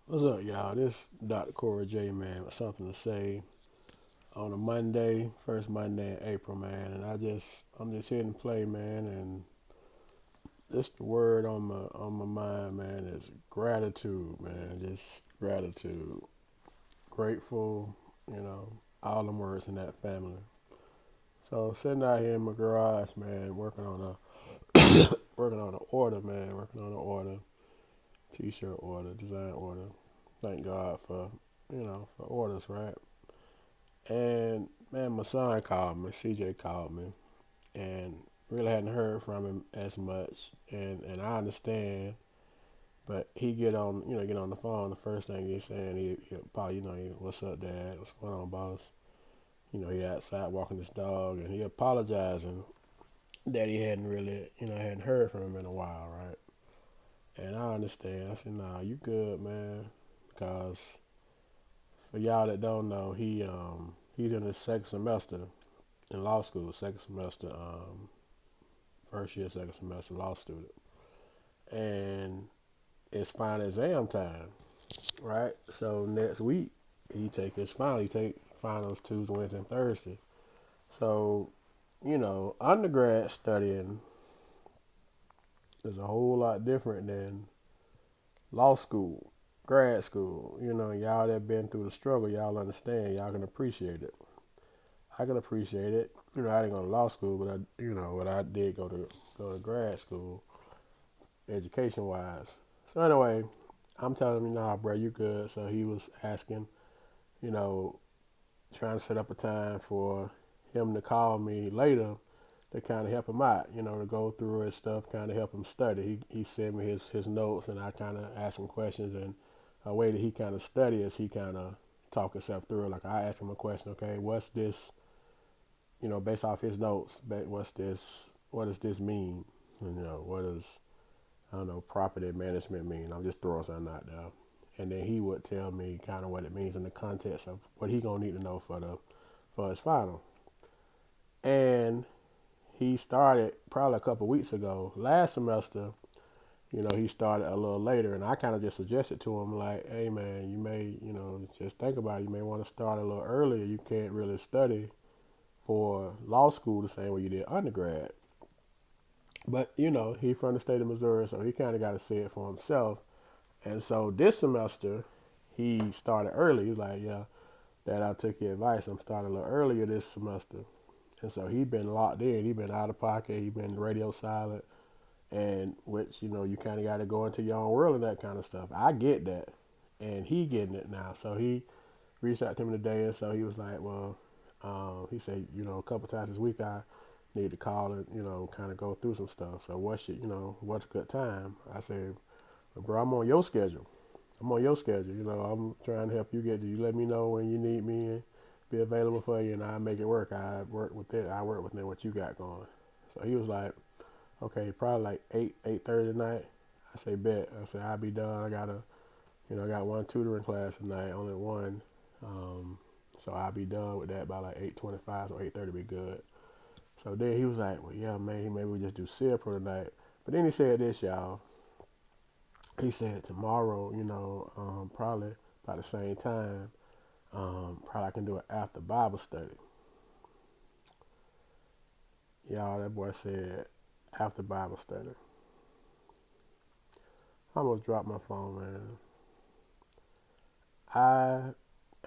What's up, y'all? This Dr. Corey J, man, with something to say on a Monday, first Monday in April, man. And I'm just here to play, man. And this the word on my mind, man, is gratitude, man. Just gratitude, grateful, you know, all them words in that family. So sitting out here in my garage, man, working on an order, man, working on an order, t-shirt order, design order. Thank God for for orders, right? And man, my son called me, CJ called me, and really hadn't heard from him as much. And I understand, but he get on the phone. The first thing he's saying, he probably what's up, Dad? What's going on, boss? He outside walking his dog, and he apologizing that he hadn't really hadn't heard from him in a while, right? And I understand. I said, Nah, you good, man, because for y'all that don't know, he's in his second semester in law school, second semester, first year, second semester law student, and it's final exam time, right? So next week he take his final. He take finals Tuesday, Wednesday, and Thursday. So undergrad studying is a whole lot different than law school, grad school. Y'all that been through the struggle, y'all understand. Y'all can appreciate it. I can appreciate it. I didn't go to law school, but I did go to grad school, education wise. So anyway, I'm telling him, nah, bro, you good. So he was asking, you know, trying to set up a time for him to call me later to kind of help him out, to go through his stuff, kind of help him study. He sent me his notes, and I kind of asked him questions, and a way that he kind of studies, he kind of talk himself through. Like I asked him a question, okay, what's this? Based off his notes, what's this? What does this mean? What does I don't know property management mean? I'm just throwing something out there, and then he would tell me kind of what it means in the context of what he gonna need to know for his final. And he started probably a couple weeks ago. Last semester, he started a little later, and I kind of just suggested to him like, "Hey, man, you may, just think about it. You may want to start a little earlier. You can't really study for law school the same way you did undergrad." But he from the state of Missouri, so he kind of got to see it for himself. And so this semester, he started early. He's like, "Yeah, Dad, I took your advice. I'm starting a little earlier this semester." And so he been locked in. He been out of pocket. He been radio silent, and which you kind of got to go into your own world and that kind of stuff. I get that, and he getting it now. So he reached out to me today, and so he was like, "Well," he said, a couple times this week I need to call and kind of go through some stuff. So what's a good time? I said, "Bro, I'm on your schedule. I'm on your schedule. I'm trying to help you get. You let me know when you need me and be available for you, and I make it work. I work with it. I work within what you got going." So he was like, "Okay, probably like 8:30 tonight." I say, "Bet." I said, "I'll be done. I got one tutoring class tonight, only one. Um, so I'll be done with that by like 8:25, so 8:30 be good." So then he was like, "Well, yeah, man, maybe we just do Silpro tonight." But then he said this, y'all. He said tomorrow, probably about the same time, probably I can do it after Bible study. Y'all, that boy said after Bible study. I almost dropped my phone, man. I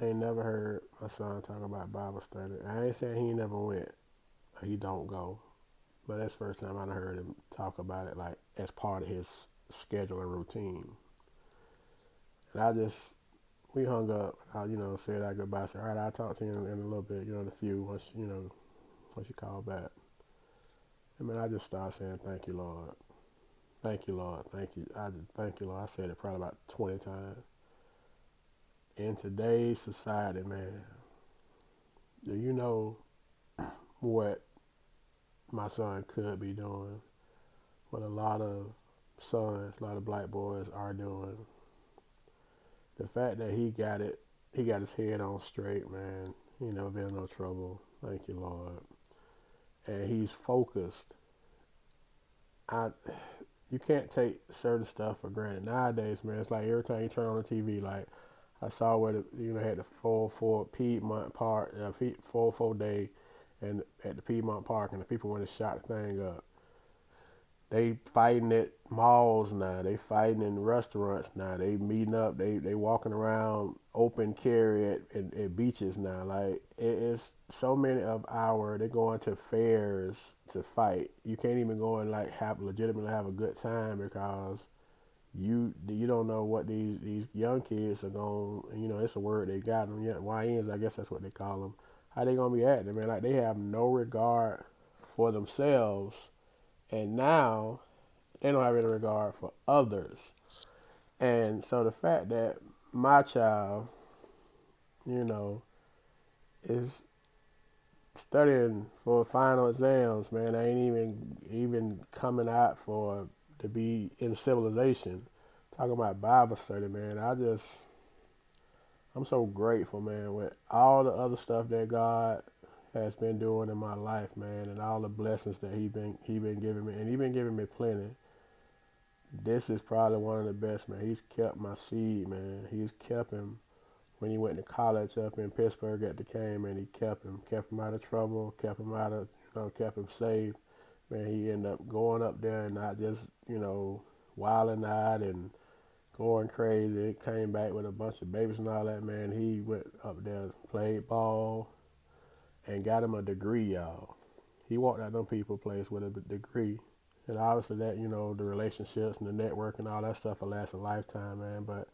ain't never heard my son talk about Bible study. I ain't saying he ain't never went or he don't go, but that's the first time I heard him talk about it like as part of his schedule and routine. And we hung up. I, said our goodbye. I said, all right, I'll talk to you in a little bit, in a few, once you call back. I mean, I just started saying, thank you, Lord. Thank you, Lord. Thank you. Thank you, Lord. I said it probably about 20 times. In today's society, man, do you know what my son could be doing? What a lot of sons, a lot of black boys are doing. The fact that he got his head on straight, man. He never been in no trouble. Thank you, Lord. And he's focused. I, you can't take certain stuff for granted nowadays, man. It's like every time you turn on the TV, like I saw where the had the 4-4 Piedmont Park, 4-4 day, and at the Piedmont Park, and the people went and shot the thing up. They fighting at malls now. They fighting in restaurants now. They meeting up. They walking around open carry at beaches now. Like it's so many of our. They going to fairs to fight. You can't even go and like have a good time because you don't know what these young kids are going. It's a word they got them. Yeah, YNs. I guess that's what they call them. How they gonna be acting, man? Like they have no regard for themselves, and now they don't have any regard for others. And so the fact that my child, you know, is studying for final exams, man, I ain't even coming out for to be in civilization. Talking about Bible study, man. I'm so grateful, man, with all the other stuff that God has been doing in my life, man, and all the blessings that he been giving me, and he been giving me plenty. This is probably one of the best, man. He's kept my seed, man. He's kept him when he went to college up in Pittsburgh at the Cane, man. He kept him out of trouble, kept him out of, kept him safe. Man, he ended up going up there and not just, wilding out and going crazy. Came back with a bunch of babies and all that, man. He went up there, played ball, and got him a degree, y'all. He walked out them people place with a degree. And obviously that, the relationships and the network and all that stuff will last a lifetime, man. But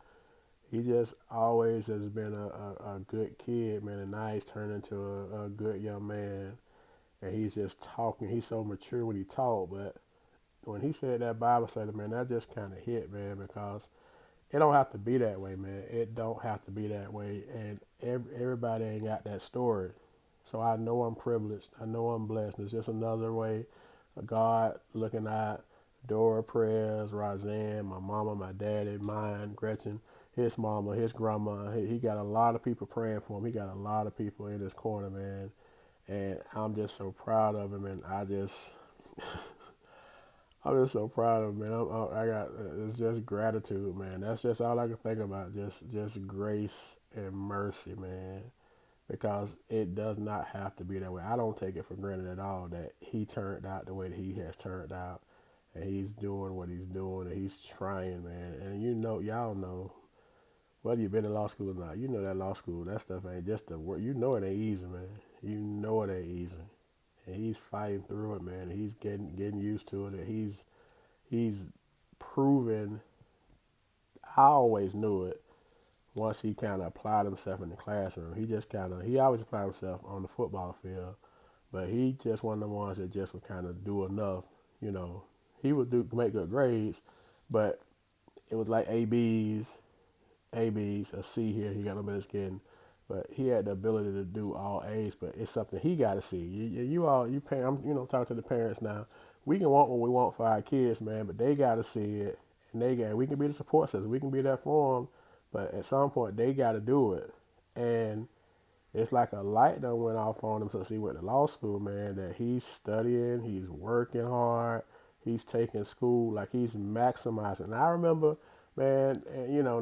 he just always has been a good kid, man. And now he's turned into a good young man. And he's just talking. He's so mature when he talk. But when he said that Bible study, man, that just kind of hit, man, because it don't have to be that way, man. It don't have to be that way. And everybody ain't got that story. So I know I'm privileged. I know I'm blessed. It's just another way of God looking at Dora prayers, Roseanne, my mama, my daddy, mine, Gretchen, his mama, his grandma. He got a lot of people praying for him. He got a lot of people in his corner, man. And I'm just so proud of him. And I'm just so proud of him, man. It's just gratitude, man. That's just all I can think about. Just grace and mercy, man. Because it does not have to be that way. I don't take it for granted at all that he turned out the way that he has turned out, and he's doing what he's doing, and he's trying, man. And y'all know, whether you've been in law school or not, you know that law school, that stuff ain't just the work. You know it ain't easy, man. You know it ain't easy, and he's fighting through it, man. He's getting used to it, and he's proven. I always knew it once he kind of applied himself in the classroom. He always applied himself on the football field, but he just one of the ones that just would kind of do enough, He would make good grades, but it was like ABs, a C here. He got a little bit of skin, but he had the ability to do all A's. But it's something he got to see. You pay. I'm talking to the parents now. We can want what we want for our kids, man, but they got to see it, and we can be the support system. We can be there for them, but at some point they got to do it, and it's like a light done went off on him since he went to law school, man, that he's studying, he's working hard, he's taking school, like he's maximizing. And I remember, man,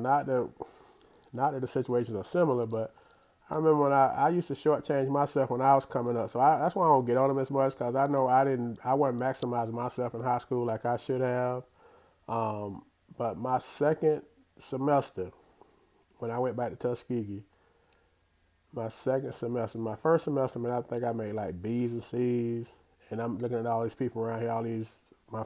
not that the situations are similar, but I remember when I used to shortchange myself when I was coming up. So that's why I don't get on him as much, because I know I wasn't maximizing myself in high school like I should have. But my second semester, when I went back to Tuskegee, my second semester, my first semester, man, I think I made like B's and C's, and I'm looking at all these people around here, all these my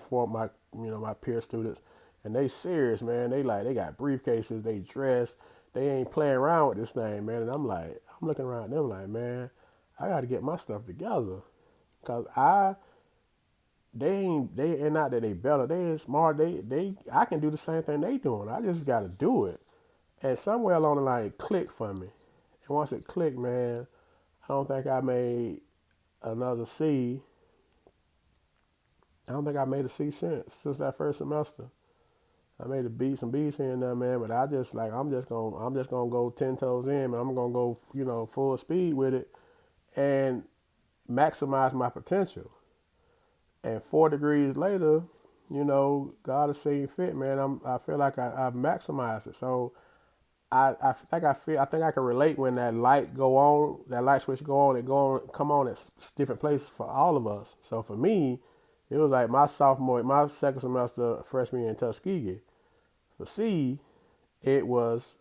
peer students, and they serious, man. They got briefcases, they dressed, they ain't playing around with this thing, man. And I'm looking around at them like, man, I got to get my stuff together, cause and not that they better, they ain't smart, I can do the same thing they doing. I just got to do it, and somewhere along the line it clicked for me. And once it clicked, man, I don't think I made another C. I don't think I made a C since that first semester. I made some B's here and there, man, but I'm just gonna go 10 toes in, man. I'm gonna go, full speed with it and maximize my potential. And 4 degrees later, God has seen fit, man. I feel like I've maximized it. So I think I can relate when that light go on, that light switch go on, and come on at different places for all of us. So for me, it was like my second semester freshman year in Tuskegee. For C, it was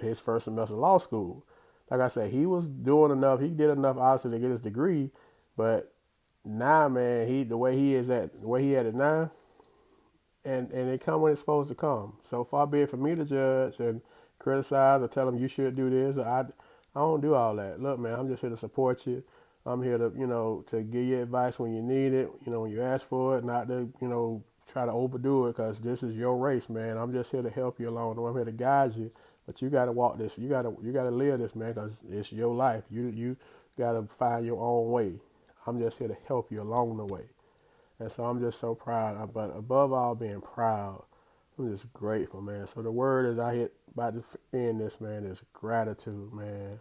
his first semester of law school. Like I said, he was doing enough. He did enough, obviously, to get his degree. But now, man, the way he is at, the way he at it now, and it come when it's supposed to come. So far be it for me to judge and criticize or tell him you should do this. I don't do all that. Look, man, I'm just here to support you. I'm here to, to give you advice when you need it, when you ask for it, not to, try to overdo it because this is your race, man. I'm just here to help you along the way. I'm here to guide you, but you got to walk this. You got to live this, man, because it's your life. You got to find your own way. I'm just here to help you along the way. And so I'm just so proud. But above all being proud, I'm just grateful, man. So the word as I hit about to end this, man, is gratitude, man.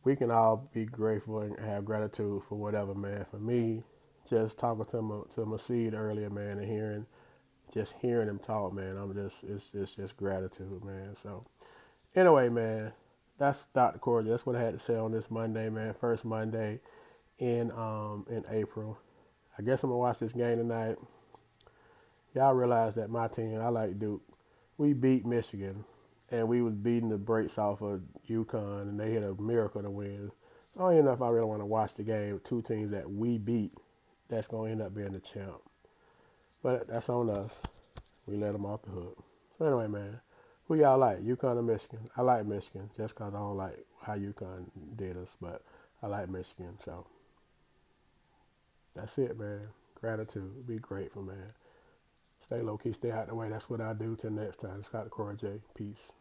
We can all be grateful and have gratitude for whatever, man. For me, just talking to Maseed earlier, man, and hearing him talk, man, it's just gratitude, man. So anyway, man, that's Dr. Corey. That's what I had to say on this Monday, man. First Monday in April. I guess I'm gonna watch this game tonight. Y'all realize that my team, I like Duke, we beat Michigan, and we was beating the brakes off of UConn, and they hit a miracle to win. I don't even know if I really want to watch the game with two teams that we beat. That's gonna end up being the champ. But that's on us. We let them off the hook. So anyway, man, who y'all like, UConn or Michigan? I like Michigan just because I don't like how UConn did us, but I like Michigan. So that's it, man. Gratitude. Be grateful, man. Stay low key, stay out the way. That's what I do. Till next time. It's Scott Corey J. Peace.